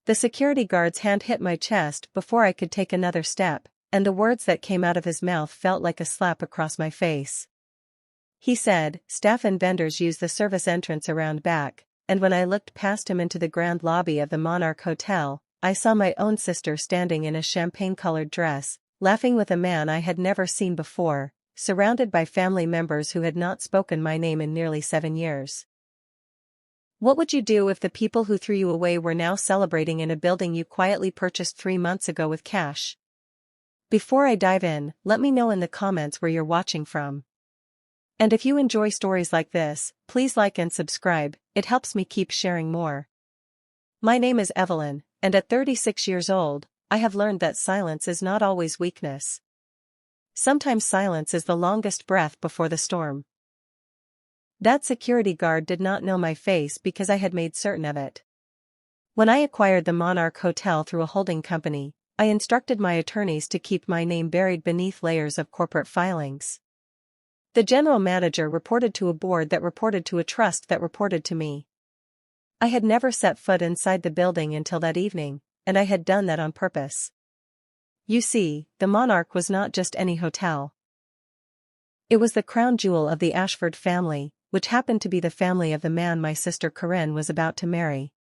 The security guard's hand hit my chest before I could take another step, and the words that came out of his mouth felt like a slap across my face. He said, "Staff and vendors use the service entrance around back," and when I looked past him into the grand lobby of the Monarch Hotel, I saw my own sister standing in a champagne-colored dress, laughing with a man I had never seen before, surrounded by family members who had not spoken my name in nearly 7 years. What would you do if the people who threw you away were now celebrating in a building you quietly purchased 3 months ago with cash? Before I dive in, let me know in the comments where you're watching from. And if you enjoy stories like this, please like and subscribe, it helps me keep sharing more. My name is Evelyn, and at 36 years old, I have learned that silence is not always weakness. Sometimes silence is the longest breath before the storm. That security guard did not know my face because I had made certain of it. When I acquired the Monarch Hotel through a holding company, I instructed my attorneys to keep my name buried beneath layers of corporate filings. The general manager reported to a board that reported to a trust that reported to me. I had never set foot inside the building until that evening, and I had done that on purpose. You see, the Monarch was not just any hotel. It was the crown jewel of the Ashford family, which happened to be the family of the man my sister Corinne was about to marry.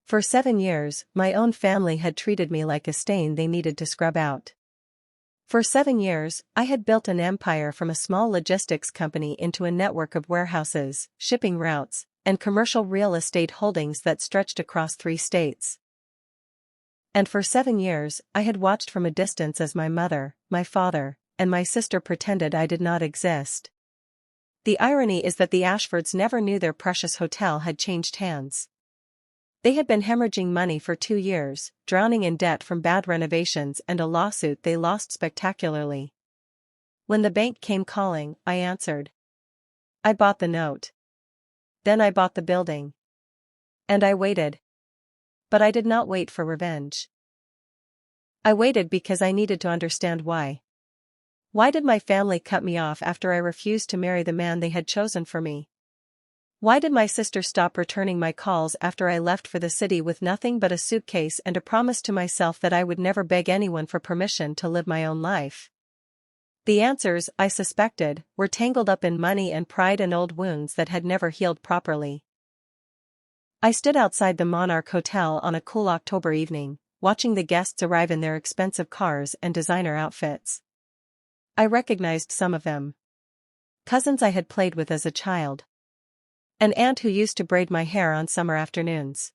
For 7 years, my own family had treated me like a stain they needed to scrub out. For 7 years, I had built an empire from a small logistics company into a network of warehouses, shipping routes, and commercial real estate holdings that stretched across 3 states. And for 7 years, I had watched from a distance as my mother, my father, and my sister pretended I did not exist. The irony is that the Ashfords never knew their precious hotel had changed hands. They had been hemorrhaging money for 2 years, drowning in debt from bad renovations and a lawsuit they lost spectacularly. When the bank came calling, I answered. I bought the note. Then I bought the building. And I waited. But I did not wait for revenge. I waited because I needed to understand why. Why did my family cut me off after I refused to marry the man they had chosen for me? Why did my sister stop returning my calls after I left for the city with nothing but a suitcase and a promise to myself that I would never beg anyone for permission to live my own life? The answers, I suspected, were tangled up in money and pride and old wounds that had never healed properly. I stood outside the Monarch Hotel on a cool October evening, watching the guests arrive in their expensive cars and designer outfits. I recognized some of them. Cousins I had played with as a child. An aunt who used to braid my hair on summer afternoons.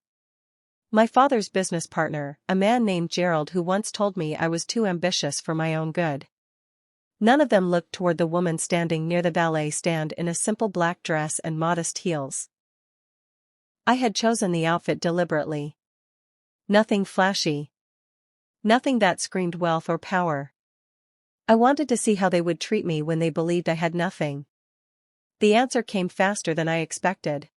My father's business partner, a man named Gerald who once told me I was too ambitious for my own good. None of them looked toward the woman standing near the valet stand in a simple black dress and modest heels. I had chosen the outfit deliberately. Nothing flashy. Nothing that screamed wealth or power. I wanted to see how they would treat me when they believed I had nothing. The answer came faster than I expected.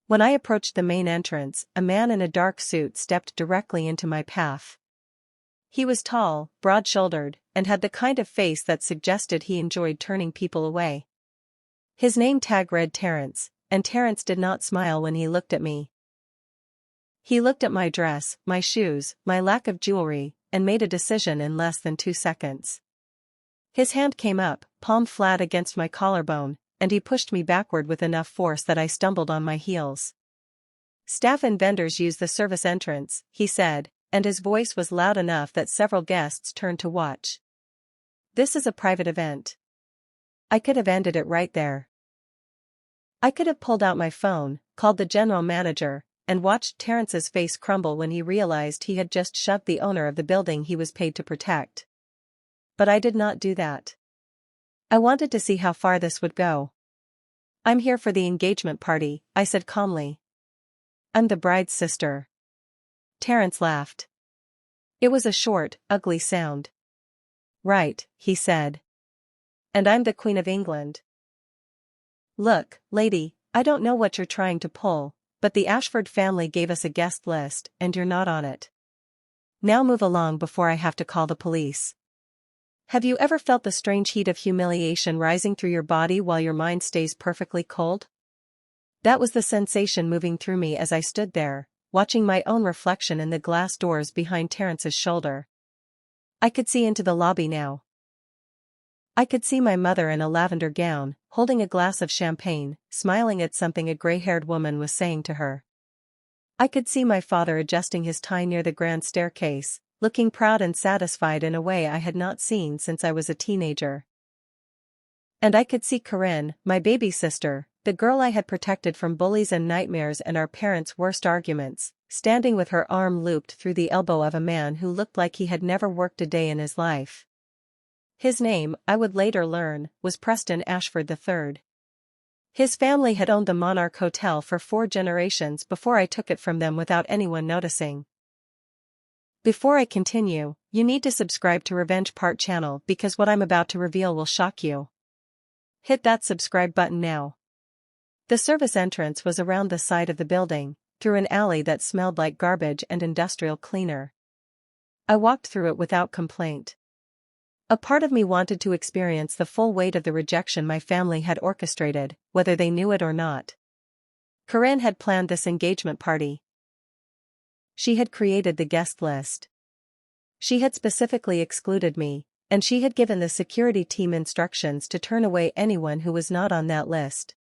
When I approached the main entrance, a man in a dark suit stepped directly into my path. He was tall, broad-shouldered, and had the kind of face that suggested he enjoyed turning people away. His name tag read Terrence, and Terrence did not smile when he looked at me. He looked at my dress, my shoes, my lack of jewelry, and made a decision in less than 2 seconds. His hand came up, palm flat against my collarbone, and he pushed me backward with enough force that I stumbled on my heels. Staff and vendors use the service entrance, he said, and his voice was loud enough that several guests turned to watch. This is a private event. I could have ended it right there. I could have pulled out my phone, called the general manager, and watched Terrence's face crumble when he realized he had just shoved the owner of the building he was paid to protect. But I did not do that. I wanted to see how far this would go. I'm here for the engagement party, I said calmly. I'm the bride's sister. Terrence laughed. It was a short, ugly sound. Right, he said. And I'm the Queen of England. Look, lady, I don't know what you're trying to pull, but the Ashford family gave us a guest list, and you're not on it. Now move along before I have to call the police. Have you ever felt the strange heat of humiliation rising through your body while your mind stays perfectly cold? That was the sensation moving through me as I stood there, watching my own reflection in the glass doors behind Terrence's shoulder. I could see into the lobby now. I could see my mother in a lavender gown, holding a glass of champagne, smiling at something a gray-haired woman was saying to her. I could see my father adjusting his tie near the grand staircase, looking proud and satisfied in a way I had not seen since I was a teenager. And I could see Corinne, my baby sister, the girl I had protected from bullies and nightmares and our parents' worst arguments, standing with her arm looped through the elbow of a man who looked like he had never worked a day in his life. His name, I would later learn, was Preston Ashford III. His family had owned the Monarch Hotel for 4 generations before I took it from them without anyone noticing. Before I continue, you need to subscribe to Revenge Part channel because what I'm about to reveal will shock you. Hit that subscribe button now. The service entrance was around the side of the building, through an alley that smelled like garbage and industrial cleaner. I walked through it without complaint. A part of me wanted to experience the full weight of the rejection my family had orchestrated, whether they knew it or not. Corinne had planned this engagement party. She had created the guest list. She had specifically excluded me, and she had given the security team instructions to turn away anyone who was not on that list.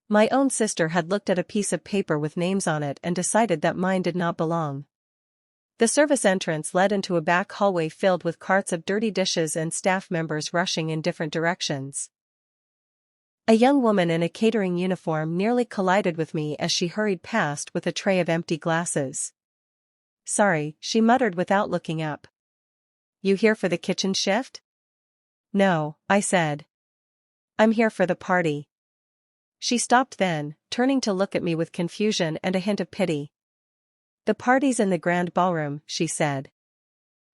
My own sister had looked at a piece of paper with names on it and decided that mine did not belong. The service entrance led into a back hallway filled with carts of dirty dishes and staff members rushing in different directions. A young woman in a catering uniform nearly collided with me as she hurried past with a tray of empty glasses. "Sorry," she muttered without looking up. "You here for the kitchen shift?" "No," I said. "I'm here for the party." She stopped then, turning to look at me with confusion and a hint of pity. "The party's in the grand ballroom," she said.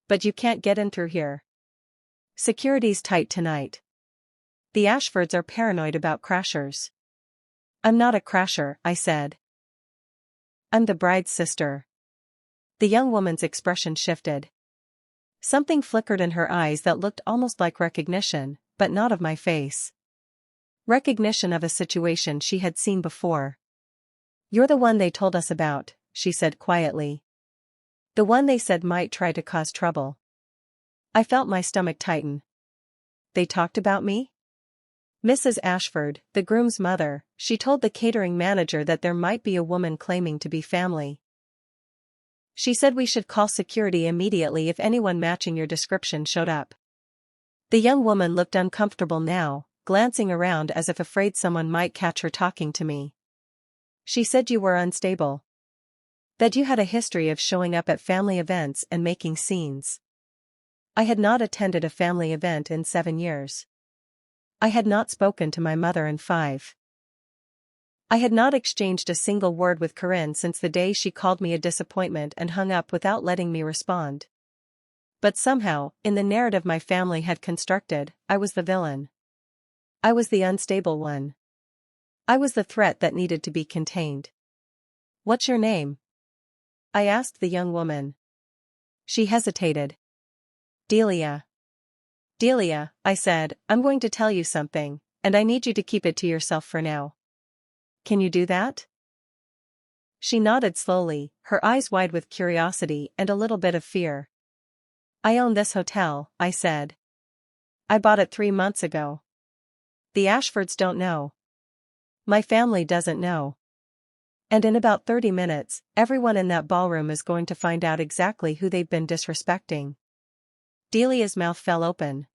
"But you can't get in through here. Security's tight tonight. The Ashfords are paranoid about crashers." "I'm not a crasher," I said. "I'm the bride's sister." The young woman's expression shifted. Something flickered in her eyes that looked almost like recognition, but not of my face. Recognition of a situation she had seen before. "You're the one they told us about," she said quietly. "The one they said might try to cause trouble." I felt my stomach tighten. They talked about me? Mrs. Ashford, the groom's mother, she told the catering manager that there might be a woman claiming to be family. She said we should call security immediately if anyone matching your description showed up. The young woman looked uncomfortable now, glancing around as if afraid someone might catch her talking to me. "She said you were unstable. That you had a history of showing up at family events and making scenes." I had not attended a family event in 7 years. I had not spoken to my mother in 5. I had not exchanged a single word with Corinne since the day she called me a disappointment and hung up without letting me respond. But somehow, in the narrative my family had constructed, I was the villain. I was the unstable one. I was the threat that needed to be contained. "What's your name?" I asked the young woman. She hesitated. "Delia." "Delia," I said, "I'm going to tell you something, and I need you to keep it to yourself for now. Can you do that?" She nodded slowly, her eyes wide with curiosity and a little bit of fear. "I own this hotel," I said. "I bought it 3 months ago. The Ashfords don't know. My family doesn't know. And in about 30 minutes, everyone in that ballroom is going to find out exactly who they've been disrespecting." Delia's mouth fell open.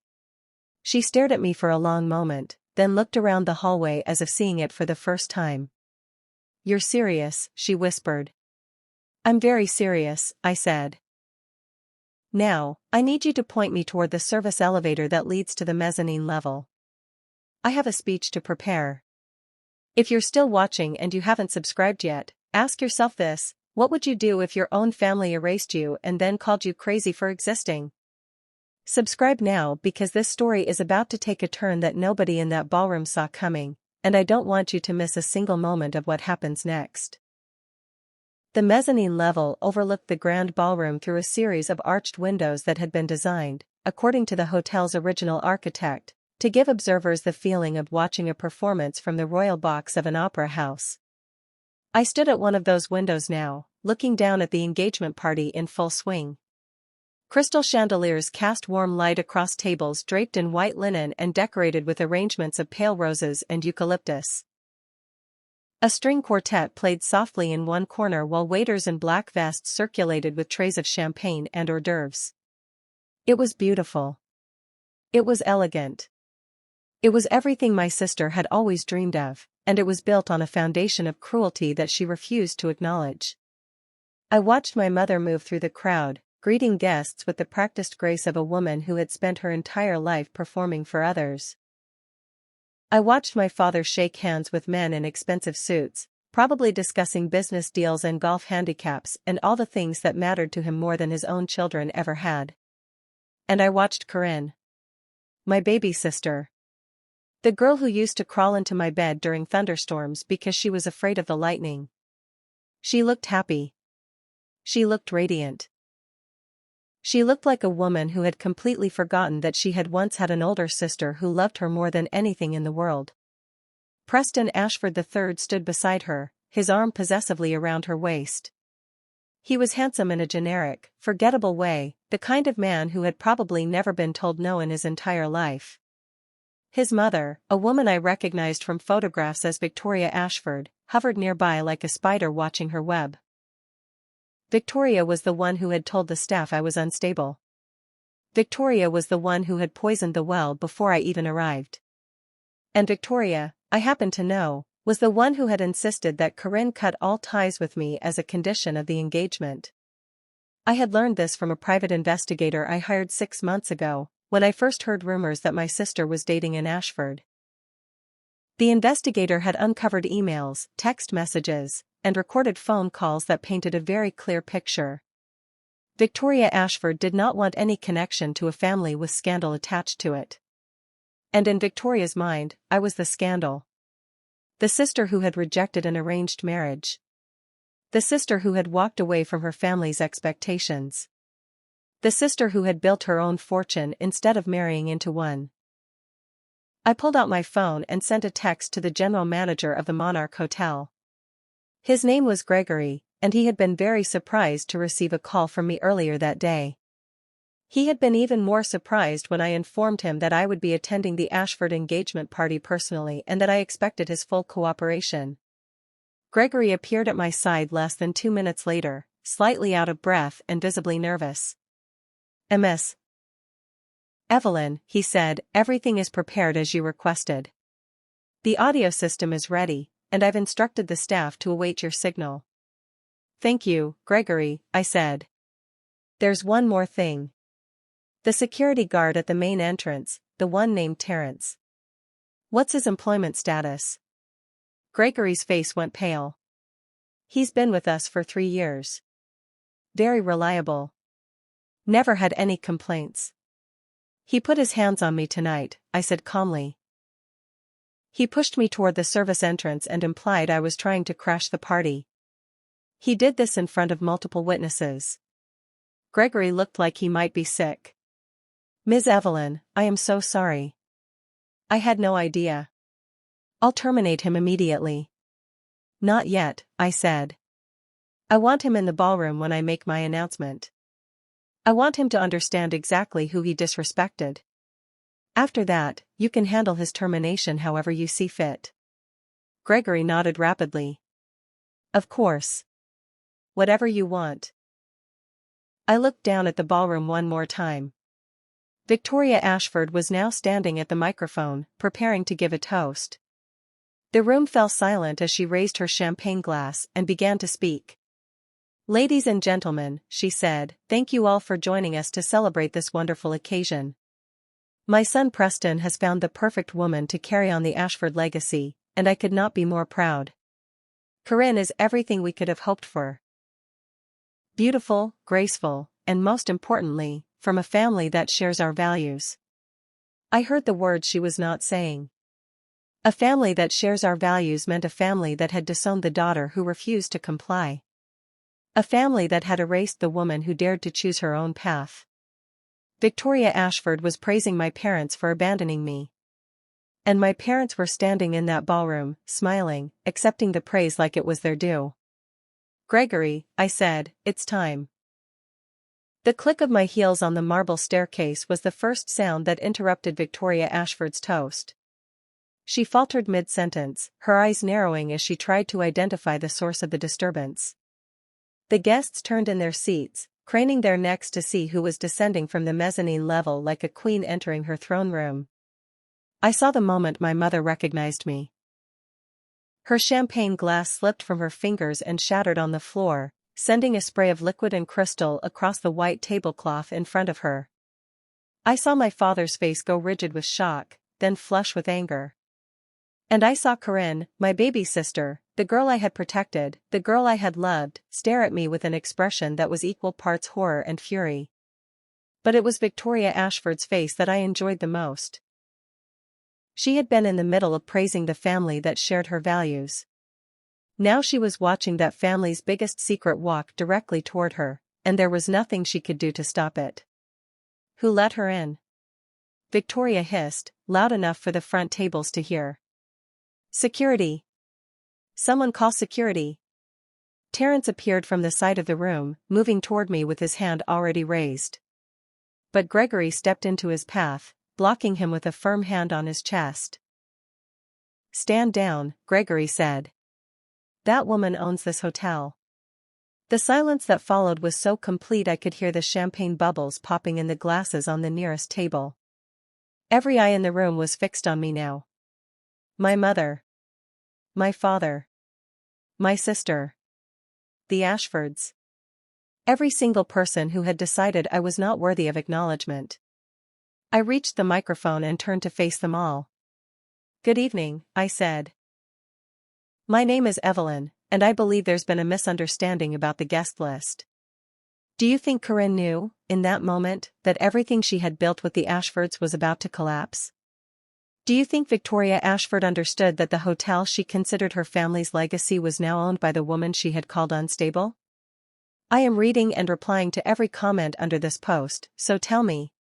She stared at me for a long moment, then looked around the hallway as if seeing it for the first time. "You're serious," she whispered. "I'm very serious," I said. "Now, I need you to point me toward the service elevator that leads to the mezzanine level. I have a speech to prepare." If you're still watching and you haven't subscribed yet, ask yourself this: what would you do if your own family erased you and then called you crazy for existing? Subscribe now because this story is about to take a turn that nobody in that ballroom saw coming, and I don't want you to miss a single moment of what happens next. The mezzanine level overlooked the grand ballroom through a series of arched windows that had been designed, according to the hotel's original architect, to give observers the feeling of watching a performance from the royal box of an opera house. I stood at one of those windows now, looking down at the engagement party in full swing. Crystal chandeliers cast warm light across tables draped in white linen and decorated with arrangements of pale roses and eucalyptus. A string quartet played softly in one corner while waiters in black vests circulated with trays of champagne and hors d'oeuvres. It was beautiful. It was elegant. It was everything my sister had always dreamed of, and it was built on a foundation of cruelty that she refused to acknowledge. I watched my mother move through the crowd, greeting guests with the practiced grace of a woman who had spent her entire life performing for others. I watched my father shake hands with men in expensive suits, probably discussing business deals and golf handicaps and all the things that mattered to him more than his own children ever had. And I watched Corinne. My baby sister. The girl who used to crawl into my bed during thunderstorms because she was afraid of the lightning. She looked happy. She looked radiant. She looked like a woman who had completely forgotten that she had once had an older sister who loved her more than anything in the world. Preston Ashford III stood beside her, his arm possessively around her waist. He was handsome in a generic, forgettable way, the kind of man who had probably never been told no in his entire life. His mother, a woman I recognized from photographs as Victoria Ashford, hovered nearby like a spider watching her web. Victoria was the one who had told the staff I was unstable. Victoria was the one who had poisoned the well before I even arrived. And Victoria, I happen to know, was the one who had insisted that Corinne cut all ties with me as a condition of the engagement. I had learned this from a private investigator I hired 6 months ago, when I first heard rumors that my sister was dating an Ashford. The investigator had uncovered emails, text messages, and recorded phone calls that painted a very clear picture. Victoria Ashford did not want any connection to a family with scandal attached to it. And in Victoria's mind, I was the scandal. The sister who had rejected an arranged marriage. The sister who had walked away from her family's expectations. The sister who had built her own fortune instead of marrying into one. I pulled out my phone and sent a text to the general manager of the Monarch Hotel. His name was Gregory, and he had been very surprised to receive a call from me earlier that day. He had been even more surprised when I informed him that I would be attending the Ashford engagement party personally and that I expected his full cooperation. Gregory appeared at my side less than 2 minutes later, slightly out of breath and visibly nervous. "Miss Evelyn," he said, "everything is prepared as you requested. The audio system is ready, and I've instructed the staff to await your signal." "Thank you, Gregory," I said. "There's one more thing. The security guard at the main entrance, the one named Terrence. What's his employment status?" Gregory's face went pale. "He's been with us for 3 years. Very reliable. Never had any complaints." "He put his hands on me tonight," I said calmly. "He pushed me toward the service entrance and implied I was trying to crash the party. He did this in front of multiple witnesses." Gregory looked like he might be sick. "Ms. Evelyn, I am so sorry. I had no idea. I'll terminate him immediately." "Not yet," I said. "I want him in the ballroom when I make my announcement. I want him to understand exactly who he disrespected. After that, you can handle his termination however you see fit." Gregory nodded rapidly. "Of course. Whatever you want." I looked down at the ballroom one more time. Victoria Ashford was now standing at the microphone, preparing to give a toast. The room fell silent as she raised her champagne glass and began to speak. "Ladies and gentlemen," she said, "thank you all for joining us to celebrate this wonderful occasion. My son Preston has found the perfect woman to carry on the Ashford legacy, and I could not be more proud. Corinne is everything we could have hoped for. Beautiful, graceful, and most importantly, from a family that shares our values." I heard the words she was not saying. A family that shares our values meant a family that had disowned the daughter who refused to comply. A family that had erased the woman who dared to choose her own path. Victoria Ashford was praising my parents for abandoning me. And my parents were standing in that ballroom, smiling, accepting the praise like it was their due. Gregory, I said, it's time. The click of my heels on the marble staircase was the first sound that interrupted Victoria Ashford's toast. She faltered mid-sentence, her eyes narrowing as she tried to identify the source of the disturbance. The guests turned in their seats, craning their necks to see who was descending from the mezzanine level like a queen entering her throne room. I saw the moment my mother recognized me. Her champagne glass slipped from her fingers and shattered on the floor, sending a spray of liquid and crystal across the white tablecloth in front of her. I saw my father's face go rigid with shock, then flush with anger. And I saw Corinne, my baby sister, the girl I had protected, the girl I had loved, stare at me with an expression that was equal parts horror and fury. But it was Victoria Ashford's face that I enjoyed the most. She had been in the middle of praising the family that shared her values. Now she was watching that family's biggest secret walk directly toward her, and there was nothing she could do to stop it. Who let her in? Victoria hissed, loud enough for the front tables to hear. Security. Someone call security. Terence appeared from the side of the room, moving toward me with his hand already raised. But Gregory stepped into his path, blocking him with a firm hand on his chest. Stand down, Gregory said. That woman owns this hotel. The silence that followed was so complete I could hear the champagne bubbles popping in the glasses on the nearest table. Every eye in the room was fixed on me now. My mother. My father. My sister. The Ashfords. Every single person who had decided I was not worthy of acknowledgement. I reached the microphone and turned to face them all. Good evening, I said. My name is Evelyn, and I believe there's been a misunderstanding about the guest list. Do you think Corinne knew, in that moment, that everything she had built with the Ashfords was about to collapse? Do you think Victoria Ashford understood that the hotel she considered her family's legacy was now owned by the woman she had called unstable? I am reading and replying to every comment under this post, so tell me.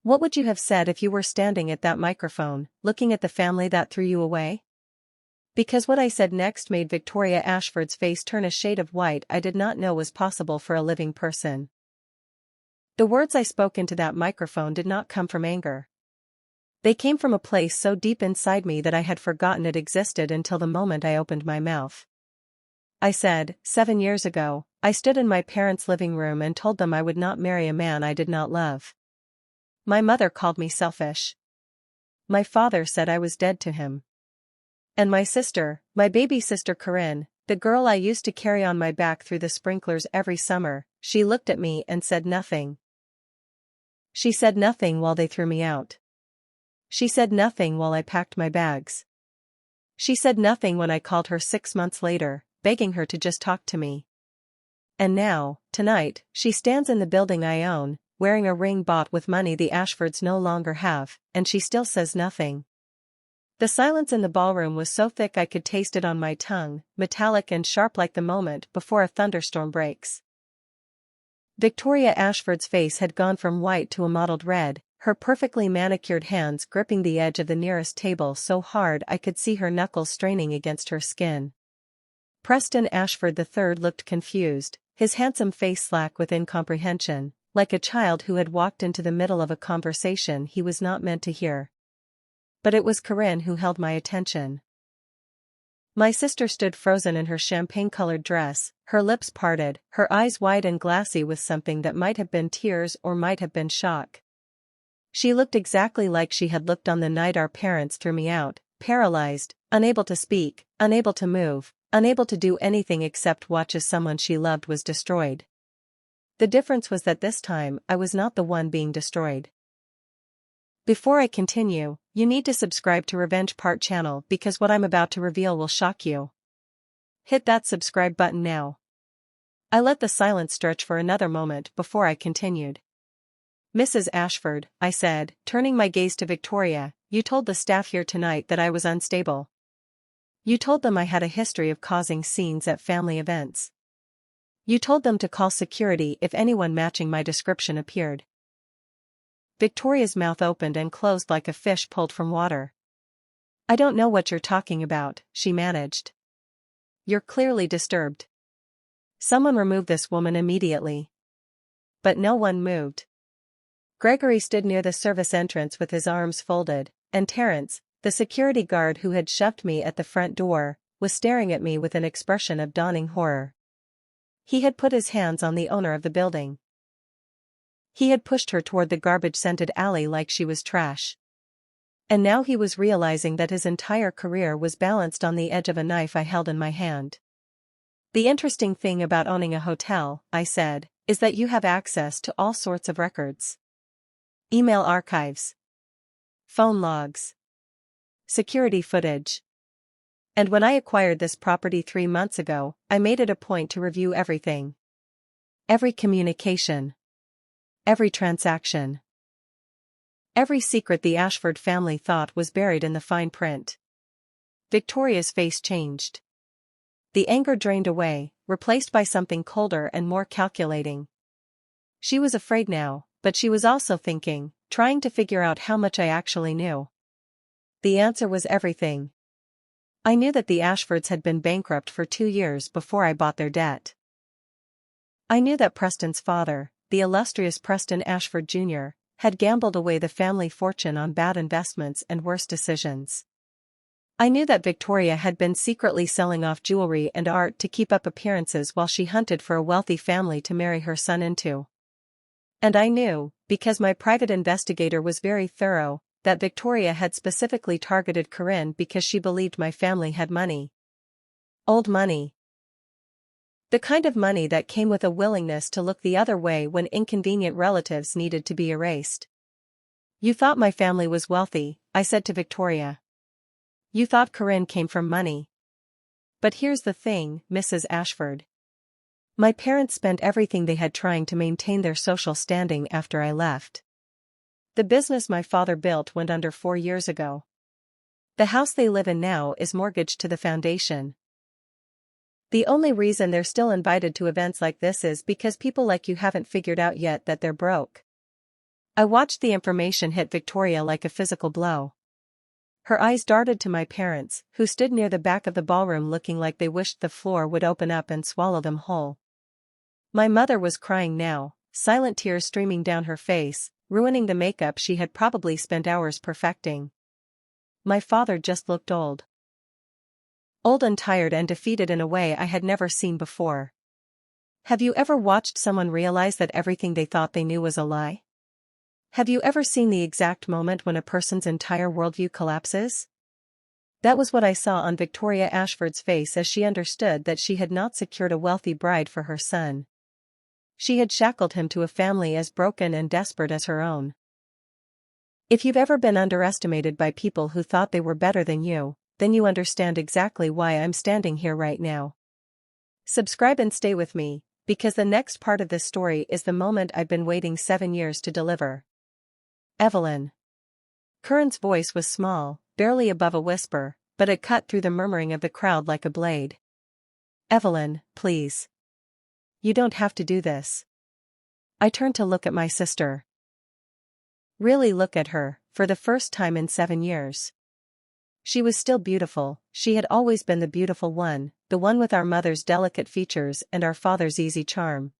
What would you have said if you were standing at that microphone, looking at the family that threw you away? Because what I said next made Victoria Ashford's face turn a shade of white I did not know was possible for a living person. The words I spoke into that microphone did not come from anger. They came from a place so deep inside me that I had forgotten it existed until the moment I opened my mouth. I said, 7 years ago, I stood in my parents' living room and told them I would not marry a man I did not love. My mother called me selfish. My father said I was dead to him. And my sister, my baby sister Corinne, the girl I used to carry on my back through the sprinklers every summer, she looked at me and said nothing. She said nothing while they threw me out. She said nothing while I packed my bags. She said nothing when I called her 6 months later, begging her to just talk to me. And now, tonight, she stands in the building I own, wearing a ring bought with money the Ashfords no longer have, and she still says nothing. The silence in the ballroom was so thick I could taste it on my tongue, metallic and sharp like the moment before a thunderstorm breaks. Victoria Ashford's face had gone from white to a mottled red, her perfectly manicured hands gripping the edge of the nearest table so hard I could see her knuckles straining against her skin. Preston Ashford III looked confused, his handsome face slack with incomprehension, like a child who had walked into the middle of a conversation he was not meant to hear. But it was Corinne who held my attention. My sister stood frozen in her champagne-colored dress, her lips parted, her eyes wide and glassy with something that might have been tears or might have been shock. She looked exactly like she had looked on the night our parents threw me out, paralyzed, unable to speak, unable to move, unable to do anything except watch as someone she loved was destroyed. The difference was that this time I was not the one being destroyed. Before I continue, you need to subscribe to Revenge Part channel because what I'm about to reveal will shock you. Hit that subscribe button now. I let the silence stretch for another moment before I continued. Mrs. Ashford, I said, turning my gaze to Victoria, you told the staff here tonight that I was unstable. You told them I had a history of causing scenes at family events. You told them to call security if anyone matching my description appeared. Victoria's mouth opened and closed like a fish pulled from water. I don't know what you're talking about, she managed. You're clearly disturbed. Someone remove this woman immediately. But no one moved. Gregory stood near the service entrance with his arms folded, and Terrence, the security guard who had shoved me at the front door, was staring at me with an expression of dawning horror. He had put his hands on the owner of the building. He had pushed her toward the garbage-scented alley like she was trash. And now he was realizing that his entire career was balanced on the edge of a knife I held in my hand. The interesting thing about owning a hotel, I said, is that you have access to all sorts of records. Email archives. Phone logs. Security footage. And when I acquired this property 3 months ago, I made it a point to review everything. Every communication. Every transaction. Every secret the Ashford family thought was buried in the fine print. Victoria's face changed. The anger drained away, replaced by something colder and more calculating. She was afraid now, but she was also thinking, trying to figure out how much I actually knew. The answer was everything. I knew that the Ashfords had been bankrupt for 2 years before I bought their debt. I knew that Preston's father, the illustrious Preston Ashford Jr., had gambled away the family fortune on bad investments and worse decisions. I knew that Victoria had been secretly selling off jewelry and art to keep up appearances while she hunted for a wealthy family to marry her son into. And I knew, because my private investigator was very thorough, that Victoria had specifically targeted Corinne because she believed my family had money. Old money. The kind of money that came with a willingness to look the other way when inconvenient relatives needed to be erased. You thought my family was wealthy, I said to Victoria. You thought Corinne came from money. But here's the thing, Mrs. Ashford. My parents spent everything they had trying to maintain their social standing after I left. The business my father built went under 4 years ago. The house they live in now is mortgaged to the foundation. The only reason they're still invited to events like this is because people like you haven't figured out yet that they're broke. I watched the information hit Victoria like a physical blow. Her eyes darted to my parents, who stood near the back of the ballroom looking like they wished the floor would open up and swallow them whole. My mother was crying now, silent tears streaming down her face, ruining the makeup she had probably spent hours perfecting. My father just looked old. Old and tired and defeated in a way I had never seen before. Have you ever watched someone realize that everything they thought they knew was a lie? Have you ever seen the exact moment when a person's entire worldview collapses? That was what I saw on Victoria Ashford's face as she understood that she had not secured a wealthy bride for her son. She had shackled him to a family as broken and desperate as her own. If you've ever been underestimated by people who thought they were better than you, then you understand exactly why I'm standing here right now. Subscribe and stay with me, because the next part of this story is the moment I've been waiting 7 years to deliver. Evelyn. Corinne's voice was small, barely above a whisper, but it cut through the murmuring of the crowd like a blade. Evelyn, please. You don't have to do this. I turned to look at my sister. Really look at her, for the first time in 7 years. She was still beautiful, she had always been the beautiful one, the one with our mother's delicate features and our father's easy charm.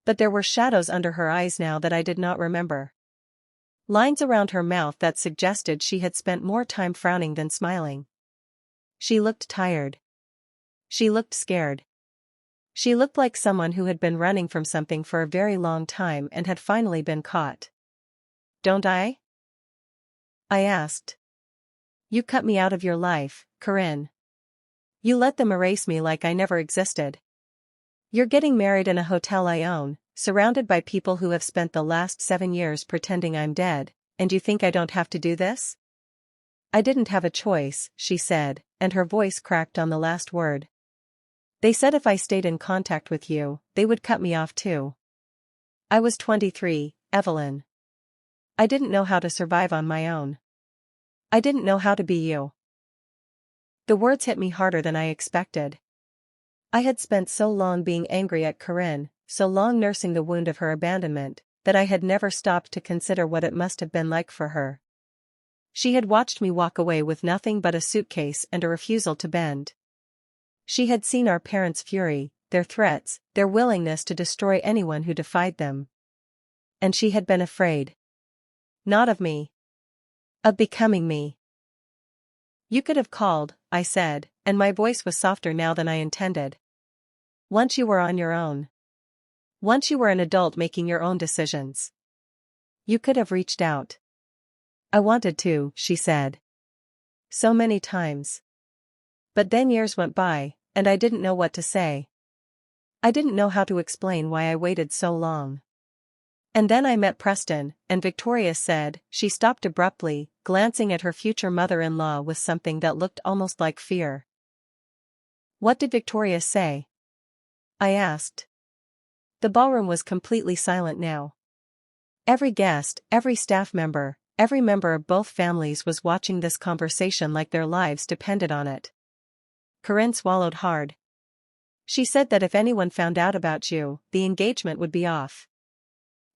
But there were shadows under her eyes now that I did not remember. Lines around her mouth that suggested she had spent more time frowning than smiling. She looked tired. She looked scared. She looked like someone who had been running from something for a very long time and had finally been caught. Don't I? I asked. You cut me out of your life, Corinne. You let them erase me like I never existed. You're getting married in a hotel I own, surrounded by people who have spent the last 7 years pretending I'm dead, and you think I don't have to do this? I didn't have a choice, she said, and her voice cracked on the last word. They said if I stayed in contact with you, they would cut me off too. I was 23, Evelyn. I didn't know how to survive on my own. I didn't know how to be you. The words hit me harder than I expected. I had spent so long being angry at Corinne, so long nursing the wound of her abandonment, that I had never stopped to consider what it must have been like for her. She had watched me walk away with nothing but a suitcase and a refusal to bend. She had seen our parents' fury, their threats, their willingness to destroy anyone who defied them. And she had been afraid. Not of me. Of becoming me. You could have called, I said, and my voice was softer now than I intended. Once you were on your own. Once you were an adult making your own decisions. You could have reached out. I wanted to, she said. So many times. But then years went by, and I didn't know what to say. I didn't know how to explain why I waited so long. And then I met Preston, and Victoria said, she stopped abruptly, glancing at her future mother-in-law with something that looked almost like fear. What did Victoria say? I asked. The ballroom was completely silent now. Every guest, every staff member, every member of both families was watching this conversation like their lives depended on it. Corinne swallowed hard. She said that if anyone found out about you, the engagement would be off.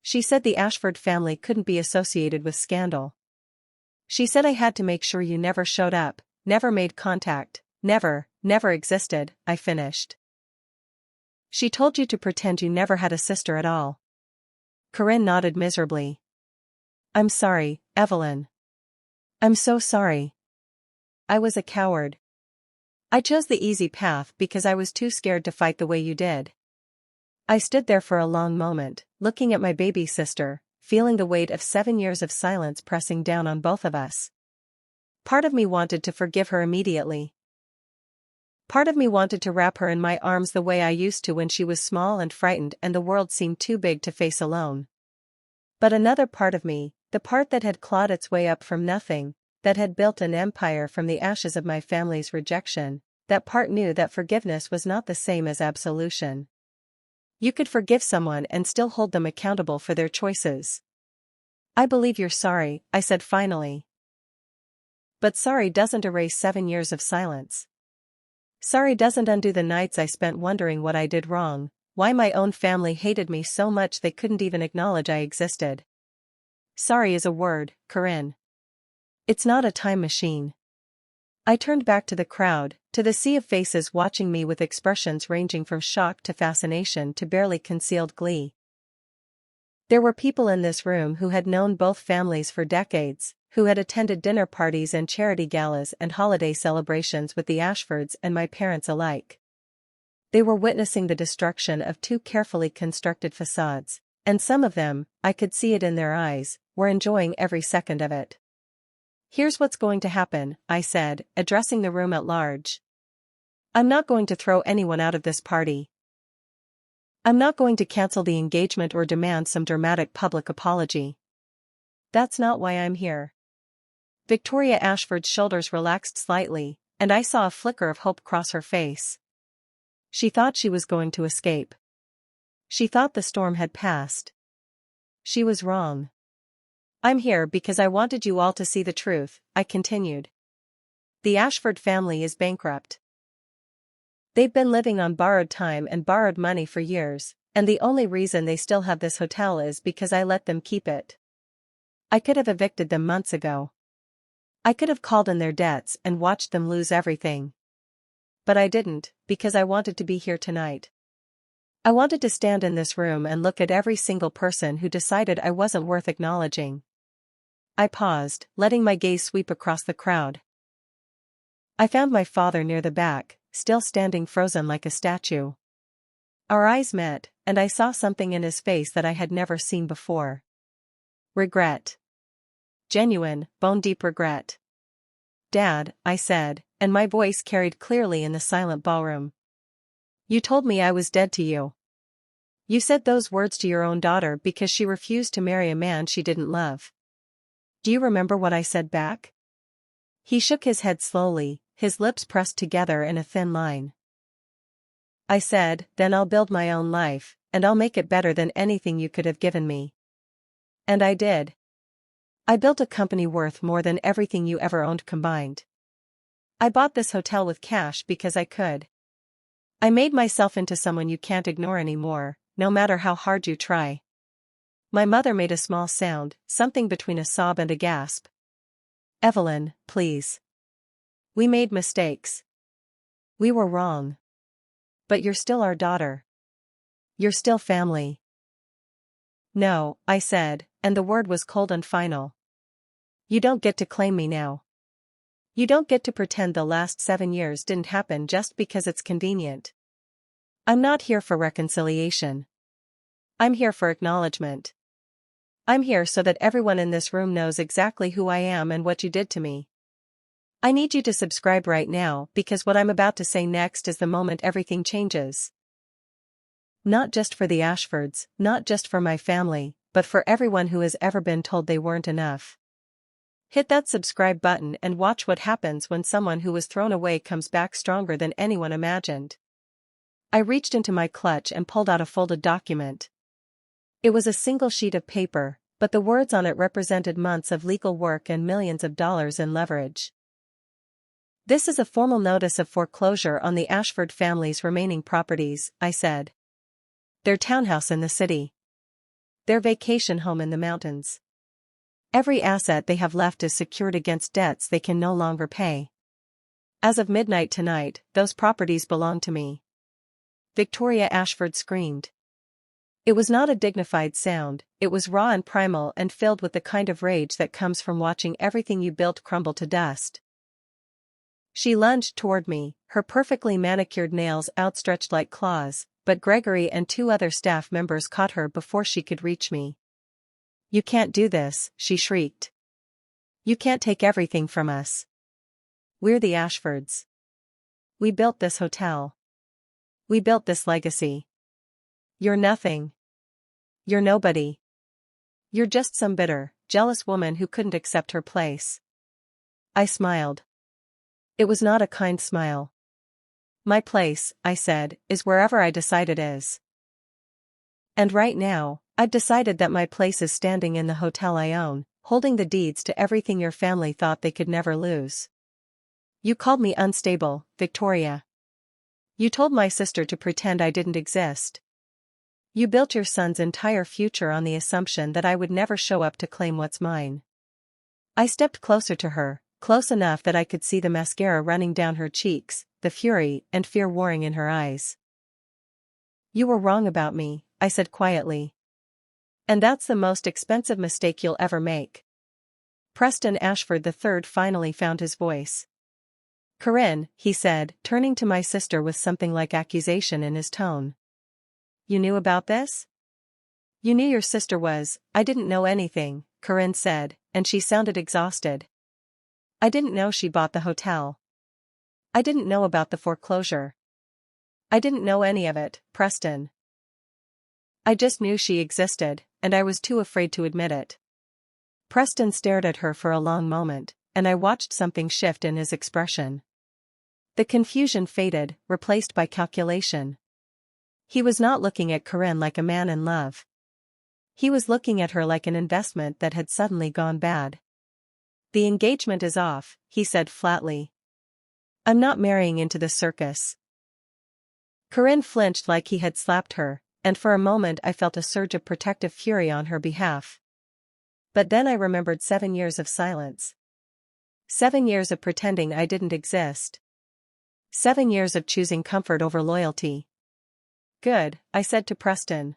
She said the Ashford family couldn't be associated with scandal. She said I had to make sure you never showed up, never made contact, never existed, I finished. She told you to pretend you never had a sister at all. Corinne nodded miserably. I'm sorry, Evelyn. I'm so sorry. I was a coward. I chose the easy path because I was too scared to fight the way you did. I stood there for a long moment, looking at my baby sister, feeling the weight of 7 years of silence pressing down on both of us. Part of me wanted to forgive her immediately. Part of me wanted to wrap her in my arms the way I used to when she was small and frightened and the world seemed too big to face alone. But another part of me, the part that had clawed its way up from nothing, that had built an empire from the ashes of my family's rejection, that part knew that forgiveness was not the same as absolution. You could forgive someone and still hold them accountable for their choices. I believe you're sorry, I said finally. But sorry doesn't erase 7 years of silence. Sorry doesn't undo the nights I spent wondering what I did wrong, why my own family hated me so much they couldn't even acknowledge I existed. Sorry is a word, Corinne. It's not a time machine. I turned back to the crowd, to the sea of faces watching me with expressions ranging from shock to fascination to barely concealed glee. There were people in this room who had known both families for decades, who had attended dinner parties and charity galas and holiday celebrations with the Ashfords and my parents alike. They were witnessing the destruction of 2 carefully constructed facades, and some of them, I could see it in their eyes, were enjoying every second of it. Here's what's going to happen, I said, addressing the room at large. I'm not going to throw anyone out of this party. I'm not going to cancel the engagement or demand some dramatic public apology. That's not why I'm here. Victoria Ashford's shoulders relaxed slightly, and I saw a flicker of hope cross her face. She thought she was going to escape. She thought the storm had passed. She was wrong. I'm here because I wanted you all to see the truth, I continued. The Ashford family is bankrupt. They've been living on borrowed time and borrowed money for years, and the only reason they still have this hotel is because I let them keep it. I could have evicted them months ago. I could have called in their debts and watched them lose everything. But I didn't, because I wanted to be here tonight. I wanted to stand in this room and look at every single person who decided I wasn't worth acknowledging. I paused, letting my gaze sweep across the crowd. I found my father near the back, still standing frozen like a statue. Our eyes met, and I saw something in his face that I had never seen before. Regret. Genuine, bone-deep regret. Dad, I said, and my voice carried clearly in the silent ballroom. You told me I was dead to you. You said those words to your own daughter because she refused to marry a man she didn't love. Do you remember what I said back? He shook his head slowly, his lips pressed together in a thin line. I said, then I'll build my own life, and I'll make it better than anything you could have given me. And I did. I built a company worth more than everything you ever owned combined. I bought this hotel with cash because I could. I made myself into someone you can't ignore anymore, no matter how hard you try. My mother made a small sound, something between a sob and a gasp. Evelyn, please. We made mistakes. We were wrong. But you're still our daughter. You're still family. No, I said, and the word was cold and final. You don't get to claim me now. You don't get to pretend the last 7 years didn't happen just because it's convenient. I'm not here for reconciliation. I'm here for acknowledgement. I'm here so that everyone in this room knows exactly who I am and what you did to me. I need you to subscribe right now because what I'm about to say next is the moment everything changes. Not just for the Ashfords, not just for my family, but for everyone who has ever been told they weren't enough. Hit that subscribe button and watch what happens when someone who was thrown away comes back stronger than anyone imagined. I reached into my clutch and pulled out a folded document. It was a single sheet of paper, but the words on it represented months of legal work and millions of dollars in leverage. This is a formal notice of foreclosure on the Ashford family's remaining properties, I said. Their townhouse in the city. Their vacation home in the mountains. Every asset they have left is secured against debts they can no longer pay. As of midnight tonight, those properties belong to me. Victoria Ashford screamed. It was not a dignified sound, it was raw and primal and filled with the kind of rage that comes from watching everything you built crumble to dust. She lunged toward me, her perfectly manicured nails outstretched like claws, but Gregory and 2 other staff members caught her before she could reach me. You can't do this, she shrieked. You can't take everything from us. We're the Ashfords. We built this hotel. We built this legacy. You're nothing. You're nobody. You're just some bitter, jealous woman who couldn't accept her place. I smiled. It was not a kind smile. My place, I said, is wherever I decide it is. And right now, I've decided that my place is standing in the hotel I own, holding the deeds to everything your family thought they could never lose. You called me unstable, Victoria. You told my sister to pretend I didn't exist. You built your son's entire future on the assumption that I would never show up to claim what's mine. I stepped closer to her, close enough that I could see the mascara running down her cheeks, the fury and fear warring in her eyes. You were wrong about me, I said quietly. And that's the most expensive mistake you'll ever make. Preston Ashford III finally found his voice. Corinne, he said, turning to my sister with something like accusation in his tone. You knew about this? You knew your sister was. I didn't know anything, Corinne said, and she sounded exhausted. I didn't know she bought the hotel. I didn't know about the foreclosure. I didn't know any of it, Preston. I just knew she existed, and I was too afraid to admit it. Preston stared at her for a long moment, and I watched something shift in his expression. The confusion faded, replaced by calculation. He was not looking at Corinne like a man in love. He was looking at her like an investment that had suddenly gone bad. The engagement is off, he said flatly. I'm not marrying into the circus. Corinne flinched like he had slapped her, and for a moment I felt a surge of protective fury on her behalf. But then I remembered 7 years of silence. 7 years of pretending I didn't exist. 7 years of choosing comfort over loyalty. Good, I said to Preston.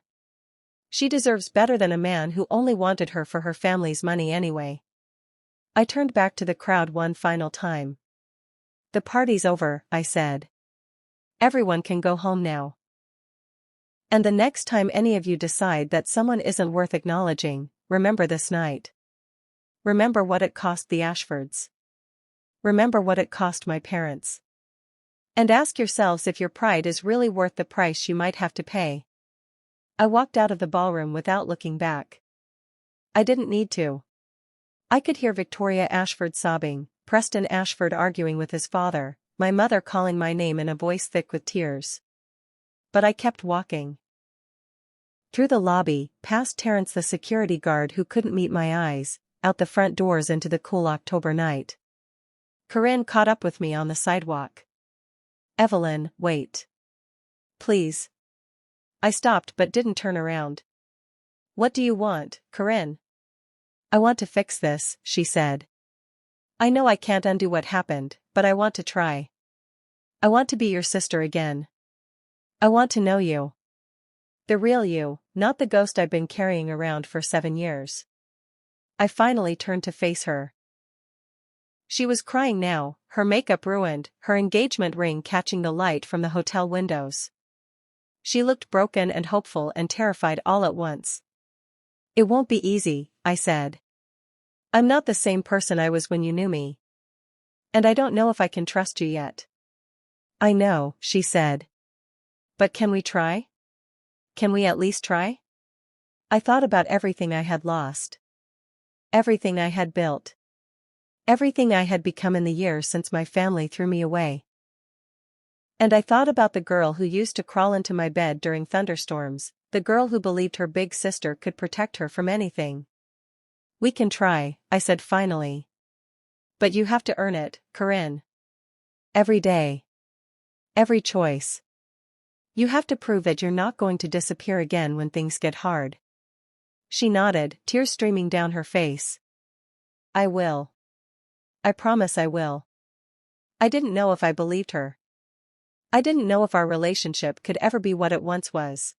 She deserves better than a man who only wanted her for her family's money anyway. I turned back to the crowd one final time. The party's over, I said. Everyone can go home now. And the next time any of you decide that someone isn't worth acknowledging, remember this night. Remember what it cost the Ashfords. Remember what it cost my parents. And ask yourselves if your pride is really worth the price you might have to pay. I walked out of the ballroom without looking back. I didn't need to. I could hear Victoria Ashford sobbing, Preston Ashford arguing with his father, my mother calling my name in a voice thick with tears. But I kept walking. Through the lobby, past Terence the security guard who couldn't meet my eyes, out the front doors into the cool October night. Corinne caught up with me on the sidewalk. Evelyn, wait. Please. I stopped but didn't turn around. What do you want, Corinne? I want to fix this, she said. I know I can't undo what happened, but I want to try. I want to be your sister again. I want to know you. The real you, not the ghost I've been carrying around for 7 years. I finally turned to face her. She was crying now, her makeup ruined, her engagement ring catching the light from the hotel windows. She looked broken and hopeful and terrified all at once. It won't be easy, I said. I'm not the same person I was when you knew me. And I don't know if I can trust you yet. I know, she said. But can we try? Can we at least try? I thought about everything I had lost. Everything I had built. Everything I had become in the years since my family threw me away. And I thought about the girl who used to crawl into my bed during thunderstorms, the girl who believed her big sister could protect her from anything. We can try, I said finally. But you have to earn it, Corinne. Every day. Every choice. You have to prove that you're not going to disappear again when things get hard. She nodded, tears streaming down her face. I will. I promise I will. I didn't know if I believed her. I didn't know if our relationship could ever be what it once was.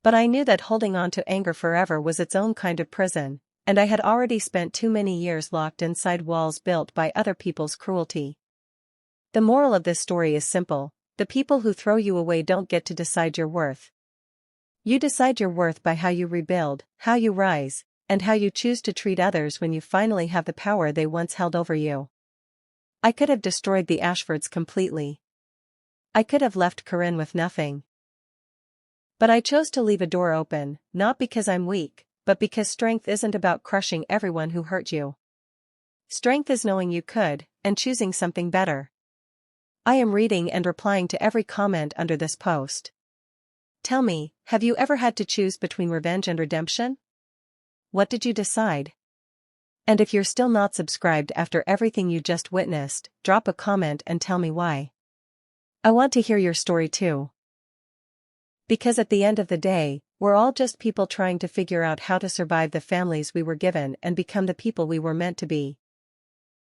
But I knew that holding on to anger forever was its own kind of prison, and I had already spent too many years locked inside walls built by other people's cruelty. The moral of this story is simple: the people who throw you away don't get to decide your worth. You decide your worth by how you rebuild, how you rise, and how you choose to treat others when you finally have the power they once held over you. I could have destroyed the Ashfords completely. I could have left Corinne with nothing. But I chose to leave a door open, not because I'm weak, but because strength isn't about crushing everyone who hurt you. Strength is knowing you could, and choosing something better. I am reading and replying to every comment under this post. Tell me, have you ever had to choose between revenge and redemption? What did you decide? And if you're still not subscribed after everything you just witnessed, drop a comment and tell me why. I want to hear your story too. Because at the end of the day, we're all just people trying to figure out how to survive the families we were given and become the people we were meant to be.